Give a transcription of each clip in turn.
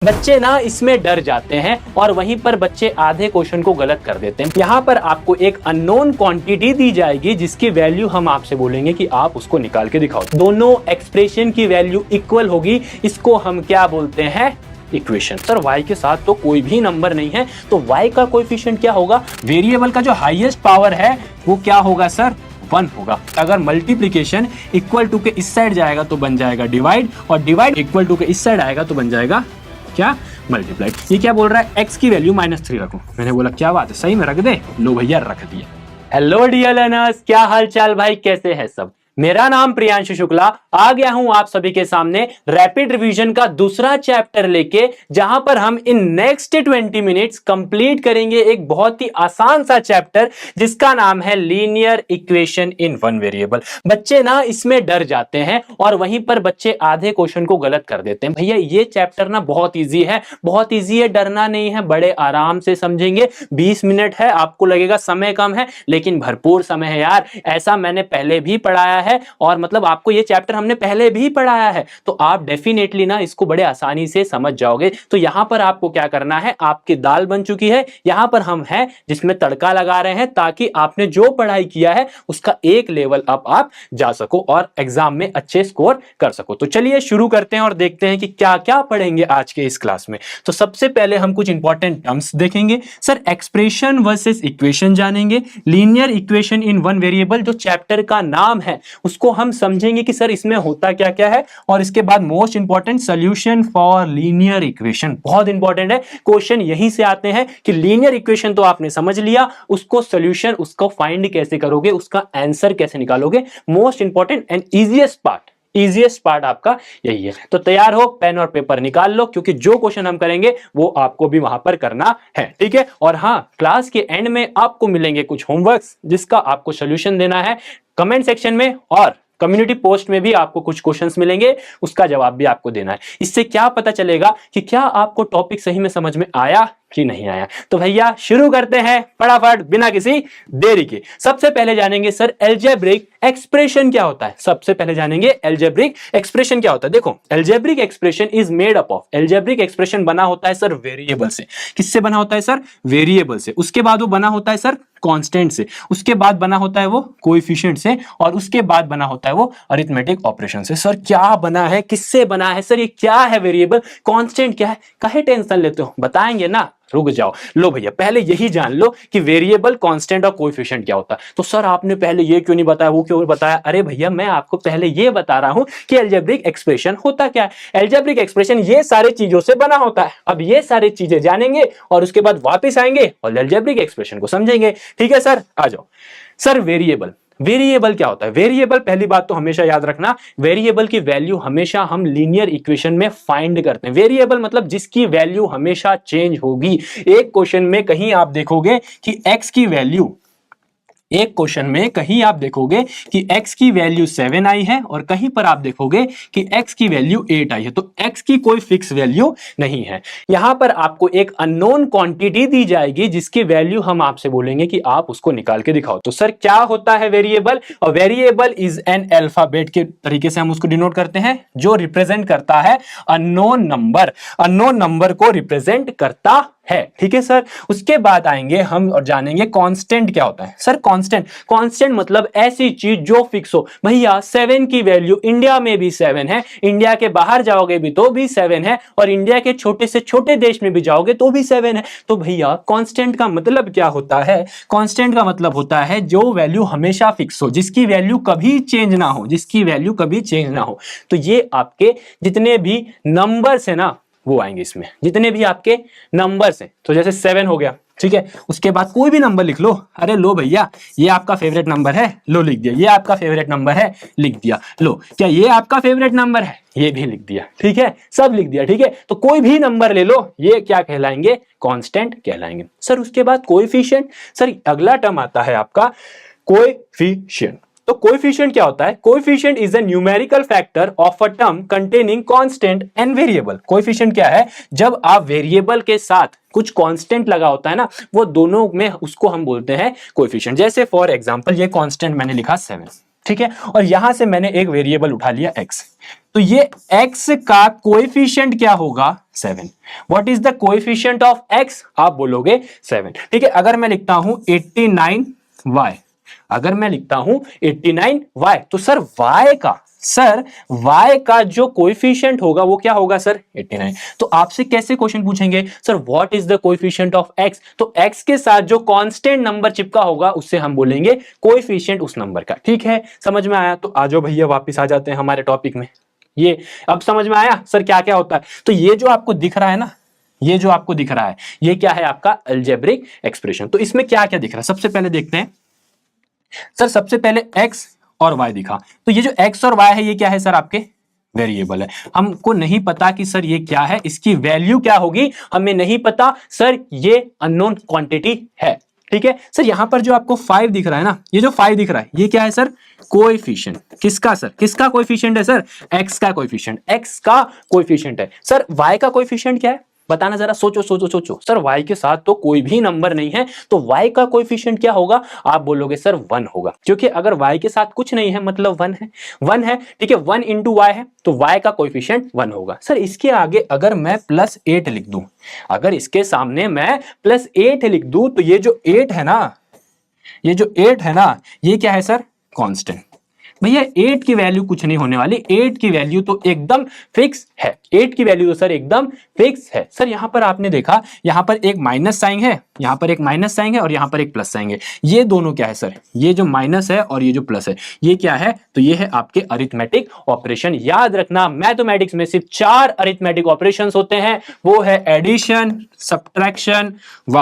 बच्चे ना इसमें डर जाते हैं और वहीं पर बच्चे आधे क्वेश्चन को गलत कर देते हैं। यहाँ पर आपको एक अननोन क्वांटिटी दी जाएगी जिसकी वैल्यू हम आपसे बोलेंगे कि आप उसको निकाल के दिखाओ। दोनों एक्सप्रेशन की वैल्यू इक्वल होगी, इसको हम क्या बोलते हैं? इक्वेशन। सर y के साथ तो कोई भी नंबर नहीं है, तो y का कोएफिशिएंट क्या होगा? वेरिएबल का जो हाईएस्ट पावर है वो क्या होगा सर? 1 होगा। अगर मल्टीप्लीकेशन इक्वल टू के इस साइड जाएगा तो बन जाएगा डिवाइड, और डिवाइड इक्वल टू के इस साइड आएगा तो बन जाएगा क्या? मल्टीप्लाइड। ये क्या बोल रहा है? x की वैल्यू -3 रखो। मैंने बोला क्या बात है, सही में रख दे? लो भैया रख दिया। हेलो डियर लर्नर्स, क्या हाल चाल भाई, कैसे हैं सब? मेरा नाम प्रियांशु शुक्ला, आ गया हूं आप सभी के सामने रैपिड रिवीजन का दूसरा चैप्टर लेके, जहां पर हम इन नेक्स्ट 20 मिनट्स कंप्लीट करेंगे एक बहुत ही आसान सा चैप्टर जिसका नाम है linear equation in one variable. बच्चे ना इसमें डर जाते हैं और वहीं पर बच्चे आधे क्वेश्चन को गलत कर देते हैं। भैया ये चैप्टर ना बहुत ईजी है, बहुत ईजी है, डरना नहीं है, बड़े आराम से समझेंगे। 20 मिनट है, आपको लगेगा समय कम है, लेकिन भरपूर समय है यार। ऐसा मैंने पहले भी पढ़ाया है और मतलब आपको ये चैप्टर हमने पहले भी पढ़ाया है, तो आप डेफिनेटली ना इसको बड़े आसानी से समझ जाओगे। तो यहां पर आपको क्या करना है, आपकी दाल बन चुकी है, यहां पर हम हैं जिसमें तड़का लगा रहे हैं ताकि आपने जो पढ़ाई किया है उसका एक लेवल अप आप जा सको और एग्जाम में अच्छे स्कोर कर सको। तो चलिए शुरू करते हैं और देखते हैं कि क्या क्या पढ़ेंगे आज के इस क्लास में। तो सबसे पहले हम कुछ इंपॉर्टेंट टर्म्स देखेंगे सर, एक्सप्रेशन वर्सेस इक्वेशन जानेंगे, linear equation in one variable जो चैप्टर का नाम है उसको हम समझेंगे कि सर इसमें होता क्या क्या है, और इसके बाद most important solution for linear equation. बहुत इंपॉर्टेंट है, क्वेश्चन यहीं से आते हैं कि लीनियर इक्वेशन तो आपने समझ लिया, उसको सॉल्यूशन, उसको फाइंड कैसे करोगे, उसका आंसर कैसे निकालोगे। Most important and easiest part आपका यही है। तो तैयार हो, पेन और पेपर निकाल लो, क्योंकि जो क्वेश्चन हम करेंगे वो आपको भी वहां पर करना है, ठीक है। और हाँ, क्लास के एंड में आपको मिलेंगे कुछ होमवर्क्स जिसका आपको सॉल्यूशन देना है कमेंट सेक्शन में, और कम्युनिटी पोस्ट में भी आपको कुछ क्वेश्चंस मिलेंगे, उसका जवाब भी आपको देना है। इससे क्या पता चलेगा कि क्या आपको टॉपिक सही में समझ में आया कि नहीं आया। तो भैया शुरू करते हैं फटाफट बिना किसी देरी के। सबसे पहले जानेंगे सर अलजेब्रिक एक्सप्रेशन क्या होता है। सबसे पहले जानेंगे अलजेब्रिक एक्सप्रेशन क्या होता है। देखो, algebraic expression is made up of, algebraic expression बना होता है सर वेरिएबल से। किससे बना होता है सर? वेरिएबल से। उसके बाद वो बना होता है सर कांस्टेंट से, उसके बाद बना होता है वो कोएफिशिएंट से, और उसके बाद बना होता है वो अरिथमेटिक ऑपरेशन से। सर क्या बना है, किससे बना है सर, ये क्या है वेरिएबल, कांस्टेंट क्या है, काहे टेंशन लेते हो, बताएंगे ना, रुक जाओ। लो भैया पहले यही जान लो कि वेरिएबल, कांस्टेंट और कोएफिशिएंट क्या होता है। तो सर आपने पहले ये क्यों नहीं बताया, वो क्यों बताया? अरे भैया मैं आपको पहले ये बता रहा हूं कि अलजेब्रिक एक्सप्रेशन होता क्या है। अलजेब्रिक एक्सप्रेशन ये सारी चीजों से बना होता है। अब ये सारी चीजें जानेंगे और उसके बाद वापस आएंगे और अलजेब्रिक एक्सप्रेशन को समझेंगे, ठीक है सर। आ जाओ सर, वेरिएबल क्या होता है? वेरिएबल, पहली बात तो हमेशा याद रखना, वेरिएबल की वैल्यू हमेशा हम लीनियर इक्वेशन में फाइंड करते हैं। वेरिएबल मतलब जिसकी वैल्यू हमेशा चेंज होगी। एक क्वेश्चन में कहीं आप देखोगे कि x की वैल्यू, एक क्वेश्चन में कहीं आप देखोगे कि x की वैल्यू 7 आई है और कहीं पर आप देखोगे कि x की वैल्यू 8 आई है, तो x की कोई फिक्स वैल्यू नहीं है। यहां पर आपको एक अननोन क्वांटिटी दी जाएगी जिसकी वैल्यू हम आपसे बोलेंगे कि आप उसको निकाल के दिखाओ। तो सर क्या होता है वेरिएबल? और वेरिएबल इज एन अल्फाबेट के तरीके से हम उसको डिनोट करते हैं जो रिप्रेजेंट करता है अननोन नंबर को रिप्रेजेंट करता है, ठीक है सर। उसके बाद आएंगे हम और जानेंगे कांस्टेंट क्या होता है। सर कांस्टेंट मतलब ऐसी चीज जो फिक्स हो। भैया 7 की वैल्यू इंडिया में भी 7 है, इंडिया के बाहर जाओगे भी तो भी 7 है, और इंडिया के छोटे से छोटे देश में भी जाओगे तो भी 7 है। तो भैया कांस्टेंट का मतलब क्या होता है? कांस्टेंट का मतलब होता है जो वैल्यू हमेशा फिक्स हो, जिसकी वैल्यू कभी चेंज ना हो, तो ये आपके जितने भी नंबर्स है ना वो आएंगे इसमें, जितने भी आपके नंबर्स हैं। तो जैसे 7 हो गया, ठीक है, उसके बाद कोई भी नंबर लिख लो। अरे लो भैया ये आपका फेवरेट नंबर है, लो लिख दिया। ये आपका फेवरेट नंबर है, लिख दिया। लो क्या ये आपका फेवरेट नंबर है, ये भी लिख दिया, ठीक है, सब लिख दिया, ठीक है। तो कोई भी नंबर ले लो, ये क्या कहलाएंगे? कांस्टेंट कहलाएंगे। सर उसके बाद कोएफिशिएंट, सर अगला टर्म आता है आपका कोएफिशिएंट। तो कोएफिशिएंट क्या होता है? Coefficient is a numerical factor of a term containing constant and variable. Coefficient क्या है? जब आप वेरिएबल के साथ कुछ कांस्टेंट लगा होता है ना, वो दोनों में, उसको हम बोलते हैं कोएफिशिएंट। जैसे फॉर एग्जांपल ये कांस्टेंट मैंने लिखा 7, ठीक है, और यहां से मैंने एक वेरिएबल उठा लिया x। तो ये x का कोएफिशिएंट क्या होगा 7। What is the coefficient of x, आप बोलोगे 7। ठीक है, अगर मैं लिखता हूं 89y, अगर मैं लिखता हूं 89y, तो सर y का जो कोएफिशिएंट होगा वो क्या होगा सर 89। तो आपसे कैसे क्वेश्चन पूछेंगे sir what is the coefficient of x, तो x के साथ जो कांस्टेंट नंबर चिपका होगा उससे हम बोलेंगे कोएफिशिएंट उस नंबर का। ठीक है, समझ में आया? तो आ जाओ भैया वापस आ जाते हैं हमारे टॉपिक में। ये अब समझ में आया सर क्या क्या होता है? तो ये जो आपको दिख रहा है ना, ये जो आपको दिख रहा है ये क्या है आपका अलजेब्रिक एक्सप्रेशन। तो इसमें क्या क्या दिख रहा है सबसे पहले देखते हैं। सर सबसे पहले x और y दिखा, तो ये जो x और y है ये क्या है सर आपके वेरिएबल है। हमको नहीं पता कि सर ये क्या है, इसकी वैल्यू क्या होगी हमें नहीं पता सर, ये अननोन क्वांटिटी है। ठीक है सर, यहां पर जो आपको 5 दिख रहा है ना, ये जो 5 दिख रहा है ये क्या है सर कोएफिशिएंट। किसका सर, किसका कोएफिशिएंट है सर x का कोएफिशिएंट, x का कोएफिशिएंट है। सर y का कोएफिशिएंट क्या है बताना जरा, सोचो सोचो सोचो। सर y के साथ तो कोई भी नंबर नहीं है, तो y का कोएफिशिएंट क्या होगा, आप बोलोगे सर 1 होगा, क्योंकि अगर y के साथ कुछ नहीं है मतलब 1 है, 1 है। ठीक है, 1 इंटू y है तो y का कोएफिशिएंट 1 होगा। सर इसके आगे अगर मैं +8 लिख दूं, अगर इसके सामने मैं +8 लिख दूं, तो ये जो 8 है ना, ये जो 8 है ना, ये क्या है सर कांस्टेंट। भैया 8 की वैल्यू कुछ नहीं होने वाली, 8 की वैल्यू तो एकदम फिक्स है, 8 की वैल्यू तो सर एकदम फिक्स है। सर यहां पर आपने देखा, यहां पर एक माइनस साइन है, यहां पर एक माइनस साइन है और यहां पर एक प्लस साइन है। ये दोनों क्या है सर, ये जो माइनस है और ये जो प्लस है ये क्या है, तो ये है आपके अरिथमेटिक ऑपरेशन। याद रखना मैथमेटिक्स में सिर्फ 4 अरिथमेटिक ऑपरेशंस होते हैं, वो है एडिशन, सब्ट्रैक्शन,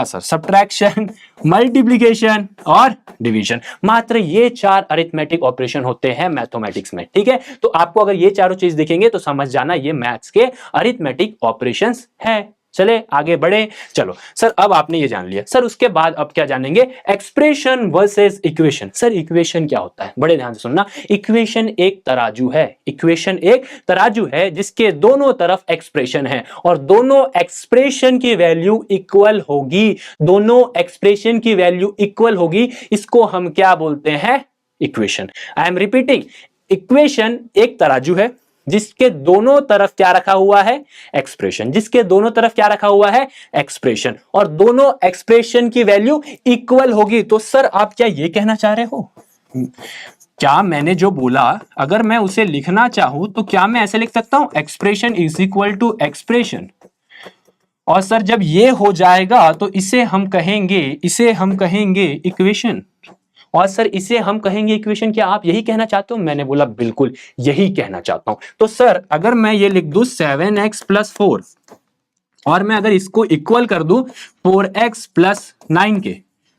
सब्ट्रैक्शन, मल्टीप्लिकेशन और डिवीजन। मात्र ये 4 अरिथमेटिक ऑपरेशन होते हैं मैथमेटिक्स में। ठीक है, तो आपको अगर ये चारों चीज दिखेंगे तो समझ जाना ये मैथ्स के अरिथमेटिक ऑपरेशंस हैं। चले आगे बढ़े, चलो सर अब आपने ये जान लिया। सर उसके बाद अब क्या जानेंगे, expression versus equation. Sir equation क्या होता है, बड़े ध्यान से सुनना। इक्वेशन एक तराजू है, इक्वेशन एक तराजू है जिसके दोनों तरफ एक्सप्रेशन है और दोनों एक्सप्रेशन की वैल्यू इक्वल होगी, दोनों एक्सप्रेशन की वैल्यू इक्वल होगी। इसको हम क्या बोलते हैं, equation. I am repeating, equation एक तराजू है जिसके दोनों तरफ क्या रखा हुआ है, एक्सप्रेशन, जिसके दोनों तरफ क्या रखा हुआ है, एक्सप्रेशन, और दोनों एक्सप्रेशन की वैल्यू इक्वल होगी। तो सर आप क्या ये कहना चाह रहे हो, क्या मैंने जो बोला अगर मैं उसे लिखना चाहूं तो क्या मैं ऐसे लिख सकता हूं, expression is equal to expression, और सर जब ये हो जाएगा तो इसे हम कहेंगे इक्वेशन, और सर इसे हम कहेंगे इक्वेशन। क्या आप यही कहना चाहते हो? मैंने बोला बिल्कुल यही कहना चाहता हूं। तो सर अगर मैं ये लिख दूं 7x + 4 और मैं अगर इसको इक्वल कर दूं 4x + 9 के,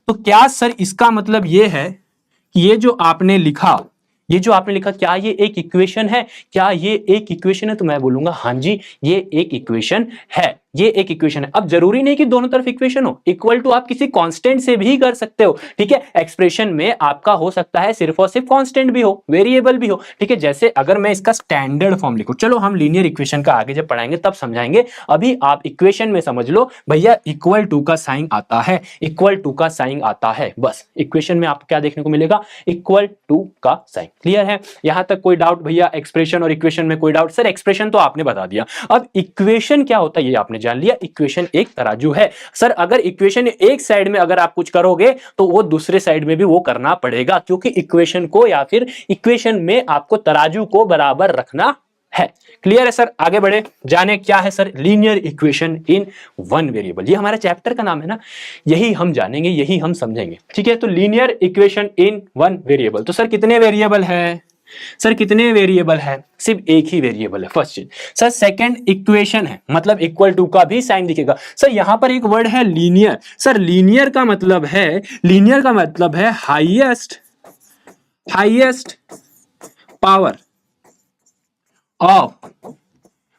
तो क्या सर इसका मतलब ये है कि ये जो आपने लिखा क्या ये एक इक्वेशन है, क्या ये एक इक्वेशन है? तो मैं बोलूंगा हां जी ये एक इक्वेशन है, ये एक इक्वेशन है। अब जरूरी नहीं कि दोनों तरफ इक्वेशन हो, इक्वल टू आप किसी कांस्टेंट से भी कर सकते हो। ठीक है, एक्सप्रेशन में आपका हो सकता है सिर्फ और सिर्फ कांस्टेंट भी हो, वेरिएबल भी हो। ठीक है, जैसे अगर मैं इसका स्टैंडर्ड फॉर्म लिखूं, चलो हम लीनियर इक्वेशन का आगे जब पढ़ाएंगे तब समझाएंगे, अभी आप इक्वेशन में समझ लो भैया इक्वल टू का साइन आता है, इक्वल टू का साइन आता है, बस इक्वेशन में आपको क्या देखने को मिलेगा, इक्वल टू का साइन। क्लियर है, यहां तक कोई डाउट भैया? एक्सप्रेशन और इक्वेशन में कोई डाउट? सर एक्सप्रेशन तो आपने बता दिया, अब इक्वेशन क्या होता है ये आपने जान लिया। इक्वेशन एक तराजू है। सर अगर इक्वेशन एक साइड में अगर आप कुछ करोगे तो वो दूसरे साइड में भी वो करना पड़ेगा, क्योंकि इक्वेशन को या फिर इक्वेशन में आपको तराजू को बराबर रखना है। क्लियर है सर, आगे बढ़े, जाने क्या है sir linear equation in one variable. ये हमारा चैप्टर का नाम है ना, यही हम जानेंगे, यही हम समझेंगे। ठीक है, तो linear equation in one variable. तो सर कितने वेरिएबल है, सर कितने वेरिएबल है? सिर्फ एक ही वेरिएबल है, फर्स्ट चीज। सर सेकंड इक्वेशन है, मतलब इक्वल टू का भी साइन दिखेगा। सर यहां पर एक वर्ड है लीनियर। सर लीनियर का मतलब है highest power of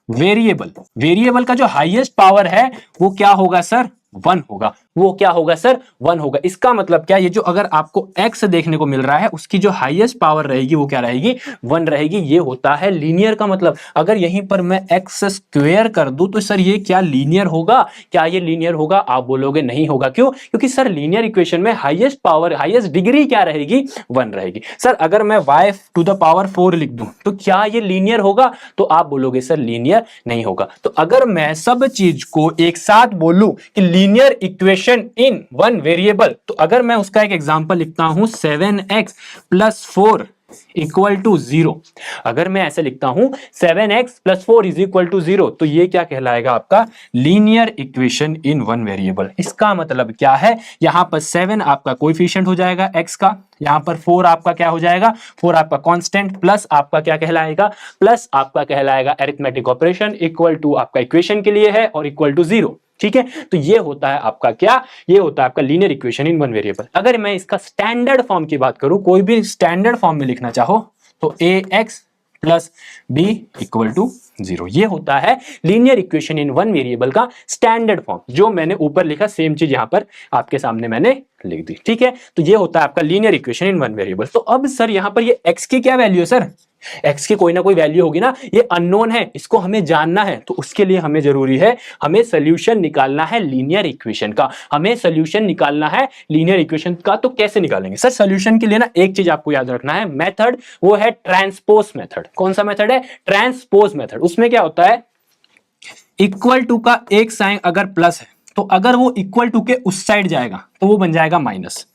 variable. Variable का जो हाईएस्ट पावर है वो क्या होगा सर, 1 होगा। वो क्या होगा सर 1 होगा। इसका मतलब क्या, ये जो अगर आपको x देखने को मिल रहा है उसकी जो हाईएस्ट पावर रहेगी वो क्या रहेगी 1 रहेगी। ये होता है लीनियर का मतलब। अगर यहीं पर मैं x स्क्वायर कर दूं तो सर ये क्या लीनियर होगा? क्या ये लीनियर होगा? आप बोलोगे नहीं होगा। क्यों? क्योंकि सर लीनियर इक्वेशन में हाईएस्ट पावर, हाईएस्ट डिग्री क्या रहेगी 1 रहेगी। सर अगर मैं y टू द पावर 4 लिख दूं तो क्या ये लीनियर होगा? तो आप बोलोगे सर लीनियर नहीं होगा। तो अगर मैं सब चीज को एक साथ बोलूं कि linear equation in one variable, तो अगर मैं उसका एक एग्जांपल लिखता हूं 7x प्लस 4 इक्वल टू 0, अगर मैं ऐसे लिखता हूं 7x plus 4 is equal to 0, तो ये क्या कहलाएगा आपका linear equation in one variable. इसका मतलब क्या है, यहां पर 7 आपका कोएफिशिएंट हो जाएगा x का, यहां पर 4 आपका क्या हो जाएगा, 4 आपका कांस्टेंट, प्लस आपका क्या कहलाएगा, प्लस आपका कहलाएगा अरिथमेटिक ऑपरेशन, इक्वल टू आपका इक्वेशन के लिए है और इक्वल टू 0। ठीक है, तो ये होता है आपका क्या, ये होता है आपका linear equation in one variable. अगर मैं इसका स्टैंडर्ड फॉर्म की बात करूं, कोई भी स्टैंडर्ड फॉर्म में लिखना चाहो तो ax plus B equal to 0, ये होता है linear equation in one variable का स्टैंडर्ड फॉर्म। जो मैंने ऊपर लिखा सेम चीज यहां पर आपके सामने मैंने लिख दी। ठीक है, तो ये होता है आपका linear equation in one variable. तो अब सर यहां पर ये x की क्या वैल्यू है सर, x की कोई ना कोई वैल्यू होगी ना, ये अननोन है, इसको हमें जानना है। तो उसके लिए हमें जरूरी है, हमें सोल्यूशन निकालना है लीनियर इक्वेशन का, हमें सोल्यूशन निकालना है लीनियर इक्वेशन का। तो कैसे निकालेंगे सर? सोल्यूशन के लिए ना एक चीज आपको याद रखना है, मेथड, वो है ट्रांसपोज मेथड। कौन सा मेथड है? Transpose method. उसमें क्या होता है, इक्वल टू का एक साइन अगर प्लस है तो अगर वो इक्वल टू के उस साइड जाएगा तो वो बन जाएगा माइनस,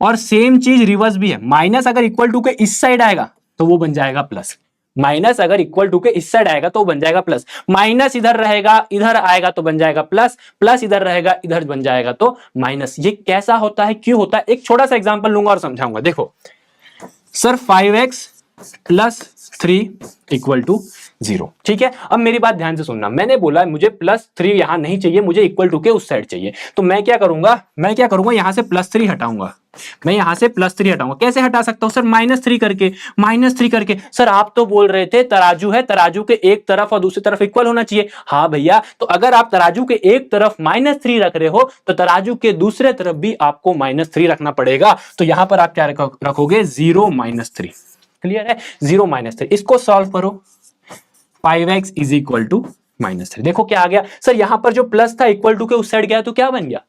और सेम चीज रिवर्स भी है, माइनस अगर इक्वल टू के इस साइड आएगा तो वो बन जाएगा प्लस, माइनस अगर इक्वल टू के इस साइड आएगा तो वो बन जाएगा प्लस, माइनस इधर रहेगा इधर आएगा तो बन जाएगा प्लस, प्लस इधर रहेगा इधर बन जाएगा तो माइनस। ये कैसा होता है, क्यों होता है? एक छोटा सा एग्जांपल लूंगा और समझाऊंगा। देखो sir 5x plus 3 equal to 0। ठीक है, अब मेरी बात ध्यान से सुनना, मैंने बोला मुझे प्लस 3 यहां नहीं चाहिए, मुझे इक्वल टू के उस साइड चाहिए। तो मैं क्या करूंगा, यहां से प्लस 3 हटाऊंगा, मैं यहां से प्लस 3 हटाऊंगा। कैसे हटा सकता हूं सर? -3 करके, -3 करके। सर आप तो बोल रहे थे तराजू है, तराजू के एक तरफ और दूसरी तरफ इक्वल होना चाहिए। हाँ भैया, तो अगर आप तराजू के एक तरफ -3 रख रहे हो तो तराजू के दूसरे तरफ भी आपको -3 रखना पड़ेगा। तो यहां पर आप क्या रखोगे, 0 -3। क्लियर है, 0 -3। इसको सॉल्व करो, 5x इज इक्वल टू -3। देखो क्या आ गया सर, यहां पर जो प्लस था इक्वल टू के उस साइड गया तो क्या बन गया,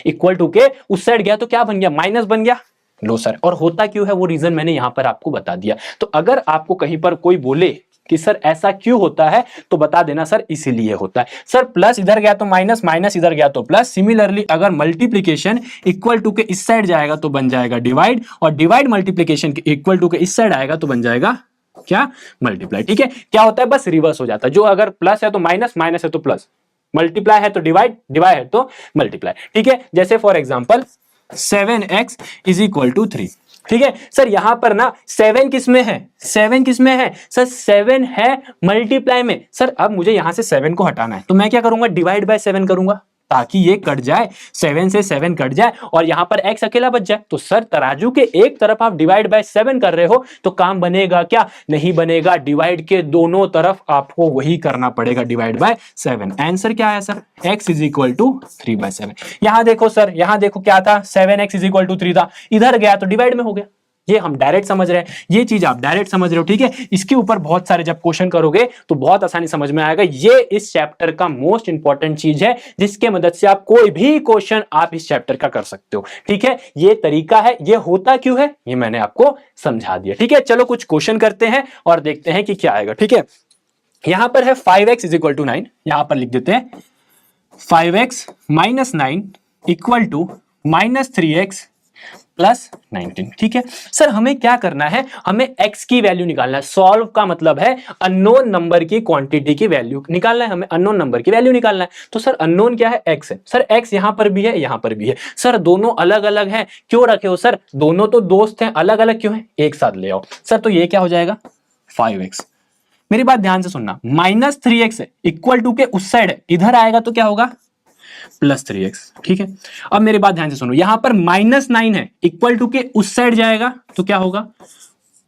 इक्वल टू के उस साइड गया तो क्या बन गया, माइनस बन गया। लो सर, और होता क्यों है वो रीजन मैंने यहां पर आपको बता दिया। तो अगर आपको कहीं पर कोई बोले कि सर ऐसा क्यों होता है तो बता देना सर इसीलिए होता है। सर प्लस इधर गया तो माइनस, माइनस इधर गया तो प्लस। सिमिलरली अगर मल्टीप्लीकेशन इक्वल टू के इस साइड जाएगा तो बन जाएगा डिवाइड, और डिवाइड मल्टीप्लीकेशन इक्वल टू के इस साइड आएगा तो बन जाएगा क्या, मल्टीप्लाई। ठीक है, क्या होता है, बस रिवर्स हो जाता है। जो अगर प्लस है तो माइनस, माइनस है तो प्लस, मल्टीप्लाई है तो डिवाइड, डिवाइड है तो मल्टीप्लाई। ठीक है, जैसे for example 7x is equal to 3। ठीक है सर, यहां पर ना 7 किस में है, 7 किस में है सर, 7 है मल्टीप्लाई में। सर अब मुझे यहां से 7 को हटाना है तो मैं क्या करूंगा, डिवाइड बाय 7 करूंगा ताकि ये कट जाए, 7 से 7 कट जाए और यहां पर x अकेला बच जाए। तो सर तराजू के एक तरफ आप डिवाइड बाय 7 कर रहे हो तो काम बनेगा क्या, नहीं बनेगा। डिवाइड के दोनों तरफ आपको वही करना पड़ेगा, डिवाइड बाय 7। आंसर क्या आया sir, x is equal to 3/7। यहां देखो सर, यहां देखो क्या था, 7x इज इक्वल टू 3 था, इधर गया तो डिवाइड में हो गया। ये हम डायरेक्ट समझ रहे हैं, ये चीज आप डायरेक्ट समझ रहे हो। ठीक है, इसके ऊपर बहुत सारे जब क्वेश्चन करोगे तो बहुत आसानी समझ में आएगा। ये इस चैप्टर का मोस्ट इंपॉर्टेंट चीज है जिसके मदद से आप कोई भी क्वेश्चन आप इस चैप्टर का कर सकते हो। ठीक है, ये तरीका है, ये होता क्यों है ये मैंने आपको समझा दिया। ठीक है, चलो कुछ क्वेश्चन करते हैं और देखते हैं कि क्या आएगा। ठीक है, यहां पर है 5x इज इक्वल टू 9, यहां पर लिख देते हैं 5x minus 9 equal to -3x plus 19। ठीक है सर, हमें क्या करना है, हमें x की वैल्यू निकालना है। सॉल्व का मतलब है अननोन नंबर की क्वांटिटी की वैल्यू निकालना है, हमें अननोन नंबर की वैल्यू निकालना है। तो सर अननोन क्या है, x है। सर x यहां पर भी है, यहां पर भी है। सर दोनों अलग अलग हैं, क्यों रखे हो सर, दोनों तो दोस्त हैं, अलग अलग क्यों है, एक साथ ले आओ। सर तो ये क्या हो जाएगा 5x। मेरी बात ध्यान से सुनना, -3x है, इक्वल टू के उस साइड है, इधर आएगा तो क्या होगा +3x। ठीक है, अब मेरी बात ध्यान से सुनो, यहां पर -9 है, इक्वल टू के उस साइड जाएगा तो क्या होगा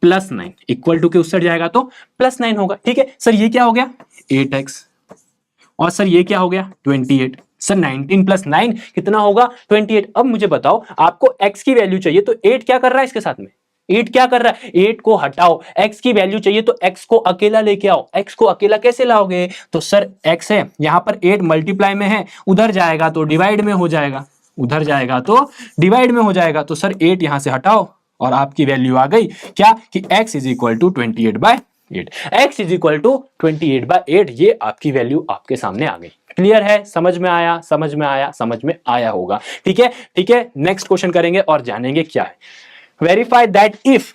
+9, इक्वल टू के उस साइड जाएगा तो +9 होगा। ठीक है सर, ये क्या हो गया 8x, और सर ये क्या हो गया 28। सर 19 प्लस 9 कितना होगा 28। अब मुझे बताओ आपको x की वैल्यू चाहिए तो 8 क्या कर रहा है इसके साथ में, 8 क्या कर रहा है, 8 को हटाओ, x की वैल्यू चाहिए तो x को अकेला लेके आओ। x को अकेला कैसे लाओगे, तो सर x है यहां पर 8 मल्टीप्लाई में है, उधर जाएगा तो डिवाइड में हो जाएगा, उधर जाएगा तो डिवाइड में हो जाएगा। तो सर 8 यहां से हटाओ और आपकी वैल्यू आ गई क्या कि x is equal to 28/8। x is equal to 28/8, ये आपकी वैल्यू आपके सामने आ गई। क्लियर है, समझ में आया, समझ में आया, समझ में आया होगा। ठीक है, ठीक है, नेक्स्ट क्वेश्चन करेंगे और जानेंगे क्या है वेरीफाई दैट इफ।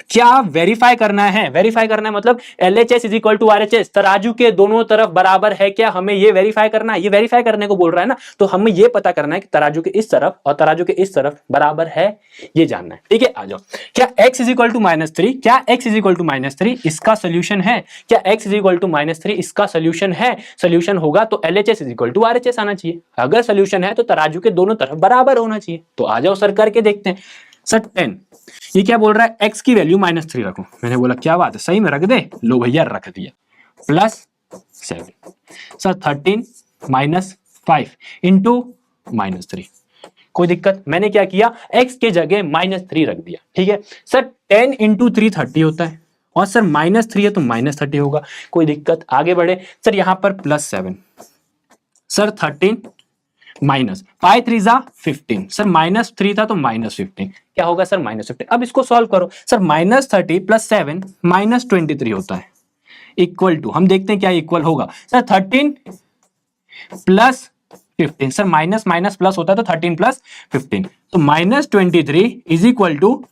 क्या वेरीफाई करना है, वेरीफाई करना है मतलब LHS is equal to RHS, तराजू के दोनों तरफ बराबर है क्या, हमें ये वेरीफाई करना है। ये वेरीफाई करने को बोल रहा है ना, तो हमें ये पता करना है कि तराजू के इस तरफ और तराजू के इस तरफ बराबर है, ये जानना है। ठीक है, आ जाओ। क्या x इज इक्वल टू -3, क्या x इज इक्वल टू -3 इसका सोल्यूशन है, क्या x इज इक्वल टू -3 इसका सोल्यूशन है। सोल्यूशन होगा तो LHS is equal to RHS आना चाहिए। अगर सोल्यूशन है तो तराजू के दोनों तरफ बराबर होना चाहिए। तो आ जाओ सर करके देखते हैं। सर 10, ये क्या बोल रहा है, x की वैल्यू -3 रखो। मैंने बोला क्या बात है, सही में रख दे, लो भैया रख दिया, +7। सर 13 -5 इंटू -3, कोई दिक्कत, मैंने क्या किया x के जगह -3 रख दिया। ठीक है सर, 10 इंटू 3 30 होता है और सर -3 है तो -30 होगा, कोई दिक्कत, आगे बढ़े। सर यहां पर +7, सर 13 -5 3 जा 15, सर -3 था तो -15 क्या होगा सर -15। अब इसको सॉल्व करो। सर -30 + 7 -23 होता है, इक्वल टू, हम देखते हैं क्या इक्वल होगा। Sir 13 + 15, sir minus minus plus होता है तो 13 + 15, तो -23 इज इक्वल टू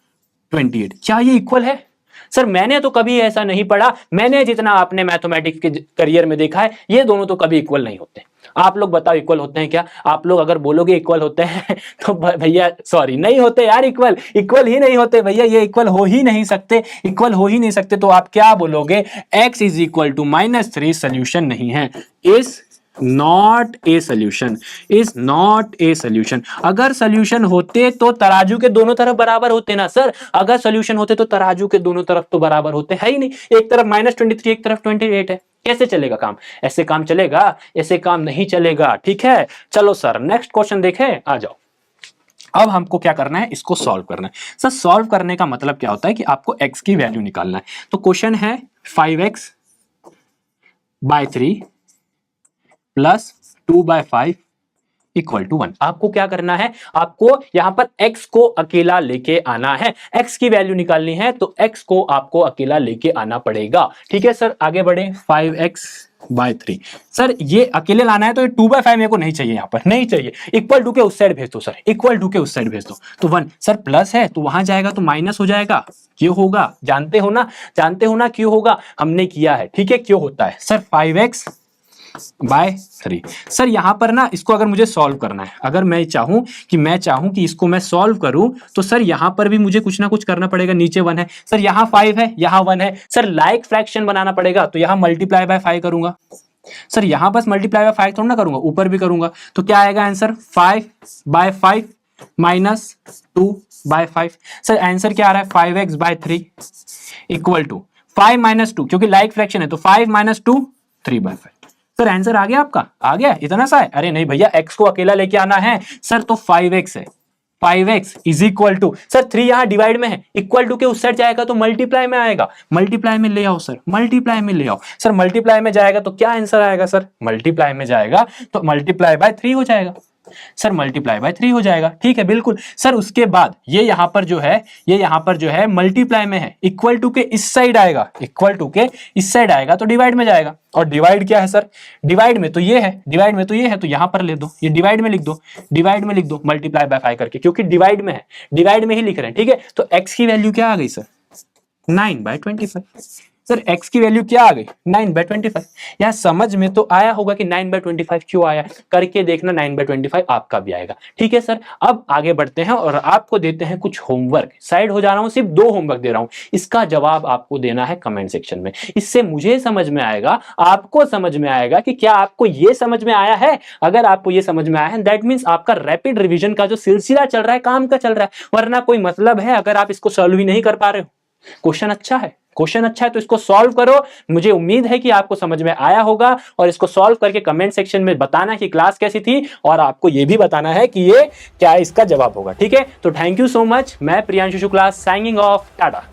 28। क्या ये इक्वल है। सर मैंने तो कभी ऐसा नहीं पढ़ा, मैंने जितना आपने मैथमेटिक्स के करियर में देखा है, ये दोनों तो कभी इक्वल नहीं होते। आप लोग बताओ इक्वल होते हैं क्या। आप लोग अगर बोलोगे इक्वल होते हैं तो भैया सॉरी, नहीं होते यार, इक्वल इक्वल ही नहीं होते भैया, ये इक्वल हो ही नहीं सकते, इक्वल हो ही नहीं सकते। तो आप क्या बोलोगे, x is equal to -3 solution नहीं है, is not a solution, is not a solution. अगर सोल्यूशन होते तो तराजू के दोनों तरफ बराबर होते ना सर, अगर सोल्यूशन होते तो तराजू के दोनों तरफ तो बराबर होते है ही नहीं, एक तरफ -23 एक तरफ 28 है। कैसे चलेगा काम, ऐसे काम चलेगा, ऐसे काम नहीं चलेगा। ठीक है, चलो सर नेक्स्ट क्वेश्चन देखें, आ जाओ। अब हमको क्या करना है, इसको सॉल्व करना है। सर सॉल्व करने का मतलब क्या होता है कि आपको x की वैल्यू निकालना है। तो क्वेश्चन है 5x/3 + 2/5 = 1। आपको क्या करना है, आपको यहां पर x को अकेला लेके आना है, x की वैल्यू निकालनी है तो x को आपको अकेला लेके आना पड़ेगा। ठीक है सर, आगे बढ़े। 5x/3, सर ये अकेले लाना है तो 2/5 मेरे को नहीं चाहिए, यहां पर नहीं चाहिए, इक्वल टू के उस साइड भेज दो सर, इक्वल टू के उस साइड भेज दो। तो 1 सर प्लस है तो वहां जाएगा तो माइनस हो जाएगा, क्यों होगा जानते हो ना, जानते हो ना क्यों होगा, हमने किया है। ठीक है, क्यों होता है सर 5x/3। सर यहां पर ना इसको अगर मुझे सॉल्व करना है, अगर मैं चाहूं कि इसको मैं सॉल्व करूं तो सर यहां पर भी मुझे कुछ ना कुछ करना पड़ेगा। नीचे 1 है सर, यहां 5 है, यहां 1 है सर, लाइक फ्रैक्शन बनाना पड़ेगा तो यहां मल्टीप्लाई बाय 5 करूंगा सर, यहां बस मल्टीप्लाई बाय 5 थोड़ा ना करूंगा, ऊपर भी करूंगा। तो क्या आएगा आंसर 5/5 - 2/5। सर आंसर क्या आ रहा है 5x/3 इक्वल टू 5 - 2, क्योंकि लाइक फ्रैक्शन है तो 5 - 2 3/5। सर आंसर आ गया आपका, आ गया, इतना सा है। अरे नहीं भैया, x को अकेला लेके आना है सर, तो 5x है, 5x is equal to, sir 3 यहां डिवाइड में है, इक्वल टू के उस साइड जाएगा तो मल्टीप्लाई में आएगा, मल्टीप्लाई में ले आओ सर, मल्टीप्लाई में ले आओ सर, मल्टीप्लाई में जाएगा तो क्या आंसर आएगा सर, मल्टीप्लाई में जाएगा तो मल्टीप्लाई बाय 3 हो जाएगा सर, मल्टीप्लाई बाय 3 हो जाएगा। ठीक है बिल्कुल सर, उसके बाद ये यहां पर जो है, ये यहां पर जो है मल्टीप्लाई में है, इक्वल टू के इस साइड आएगा, इक्वल टू के इस साइड आएगा तो डिवाइड में जाएगा। और डिवाइड क्या है सर, डिवाइड में तो ये है, डिवाइड में तो ये है, तो यहां पर ले दो, ये डिवाइड में लिख दो, डिवाइड में लिख दो मल्टीप्लाई बाय 5 करके, क्योंकि डिवाइड में है, डिवाइड में ही लिख रहे हैं। ठीक है, तो x की वैल्यू क्या आ गई सर 9/25। सर x की वैल्यू क्या आ गई 9/25। यहां समझ में तो आया होगा कि 9/25 क्यों आया, करके देखना 9/25 आपका भी आएगा। ठीक है सर, अब आगे बढ़ते हैं और आपको देते हैं कुछ होमवर्क। साइड हो जा रहा हूं, सिर्फ 2 होमवर्क दे रहा हूं, इसका जवाब आपको देना है कमेंट सेक्शन में। इससे मुझे समझ में आएगा, आपको समझ में आएगा कि क्या आपको ये समझ में आया है। अगर आपको ये समझ में आया है दैट मींस आपका रैपिड रिवीजन का जो सिलसिला चल रहा है काम का चल रहा है, वरना कोई मतलब है अगर आप इसको सॉल्व ही नहीं कर पा रहे हो। क्वेश्चन अच्छा है, क्वेश्चन अच्छा है तो इसको सॉल्व करो। मुझे उम्मीद है कि आपको समझ में आया होगा और इसको सॉल्व करके कमेंट सेक्शन में बताना कि क्लास कैसी थी और आपको यह भी बताना है कि ये क्या इसका जवाब होगा। ठीक है, तो थैंक यू सो मच। मैं प्रियांशु शुक्ला साइनिंग ऑफ, टाटा।